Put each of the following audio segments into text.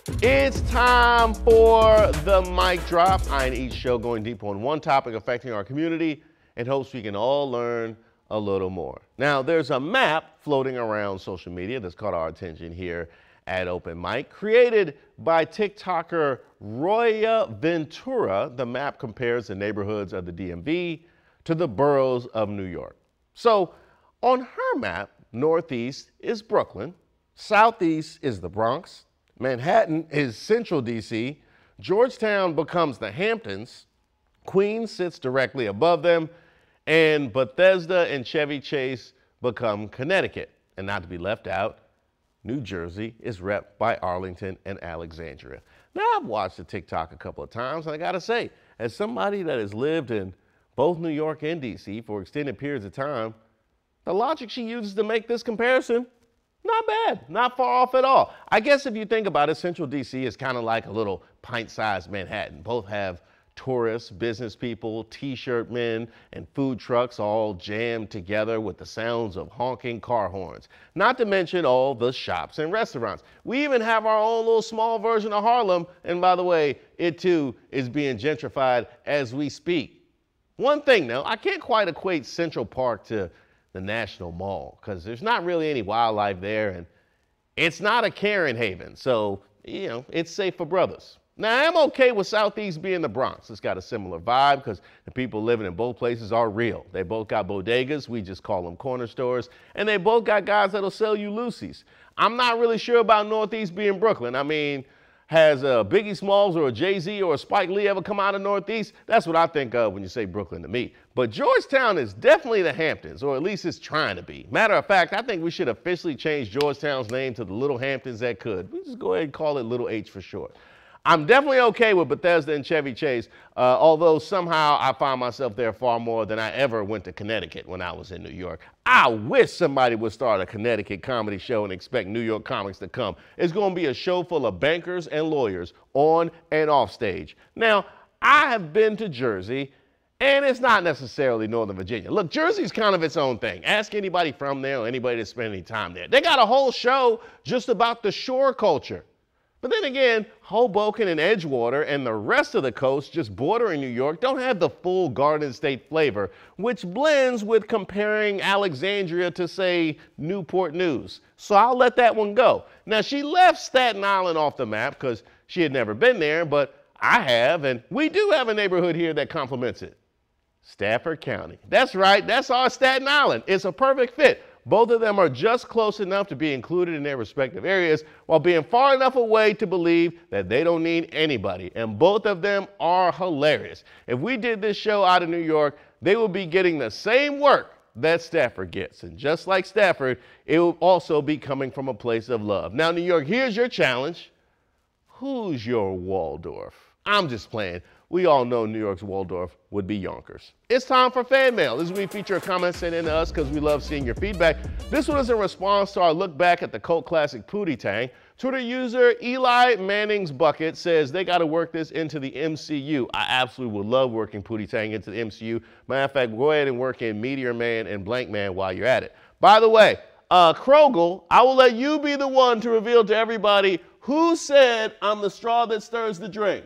It's time for the mic drop. I, in each show, going deep on one topic affecting our community in hopes we can all learn a little more. Now, there's a map floating around social media that's caught our attention here at Open Mic, created by TikToker Roya Ventura. The map compares the neighborhoods of the DMV to the boroughs of New York. So, on her map, northeast is Brooklyn, southeast is the Bronx, Manhattan is central DC, Georgetown becomes the Hamptons, Queens sits directly above them, and Bethesda and Chevy Chase become Connecticut. And not to be left out, New Jersey is repped by Arlington and Alexandria. Now, I've watched the TikTok a couple of times, and I gotta say, as somebody that has lived in both New York and DC for extended periods of time, the logic she uses to make this comparison, not bad, not far off at all. I guess if you think about it, Central DC is kind of like a little pint-sized Manhattan. Both have tourists, business people, t-shirt men, and food trucks all jammed together with the sounds of honking car horns. Not to mention all the shops and restaurants. We even have our own little small version of Harlem, and by the way, it too is being gentrified as we speak. One thing though, I can't quite equate Central Park to the National Mall, because there's not really any wildlife there, and it's not a Karen haven, so, you know, it's safe for brothers. Now, I'm okay with Southeast being the Bronx. It's got a similar vibe because the people living in both places are real. They both got bodegas, we just call them corner stores, and they both got guys that'll sell you Lucy's. I'm not really sure about Northeast being Brooklyn. I mean, has a Biggie Smalls or a Jay-Z or a Spike Lee ever come out of Northeast? That's what I think of when you say Brooklyn to me. But Georgetown is definitely the Hamptons, or at least it's trying to be. Matter of fact, I think we should officially change Georgetown's name to the Little Hamptons that could. We just go ahead and call it Little H for short. I'm definitely okay with Bethesda and Chevy Chase, although somehow I find myself there far more than I ever went to Connecticut when I was in New York. I wish somebody would start a Connecticut comedy show and expect New York comics to come. It's going to be a show full of bankers and lawyers on and off stage. Now, I have been to Jersey, and it's not necessarily Northern Virginia. Look, Jersey's kind of its own thing. Ask anybody from there or anybody that spent any time there. They got a whole show just about the shore culture. But then again, Hoboken and Edgewater and the rest of the coast just bordering New York don't have the full Garden State flavor, which blends with comparing Alexandria to, say, Newport News. So I'll let that one go. Now, she left Staten Island off the map because she had never been there, but I have, and we do have a neighborhood here that complements it. Stafford County. That's right, that's our Staten Island. It's a perfect fit. Both of them are just close enough to be included in their respective areas while being far enough away to believe that they don't need anybody. And both of them are hilarious. If we did this show out of New York, they would be getting the same work that Stafford gets. And just like Stafford, it will also be coming from a place of love. Now, New York, here's your challenge. Who's your Waldorf? I'm just playing. We all know New York's Waldorf would be Yonkers. It's time for fan mail. This is where we feature a comment sent in to us because we love seeing your feedback. This one is in response to our look back at the cult classic Pootie Tang. Twitter user Eli Manning's Bucket says they got to work this into the MCU. I absolutely would love working Pootie Tang into the MCU. Matter of fact, go ahead and work in Meteor Man and Blank Man while you're at it. By the way, Krogel, I will let you be the one to reveal to everybody who said I'm the straw that stirs the drink.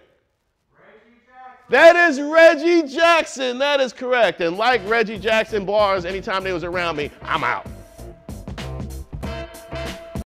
That is Reggie Jackson. That is correct. And like Reggie Jackson bars, anytime they was around me, I'm out.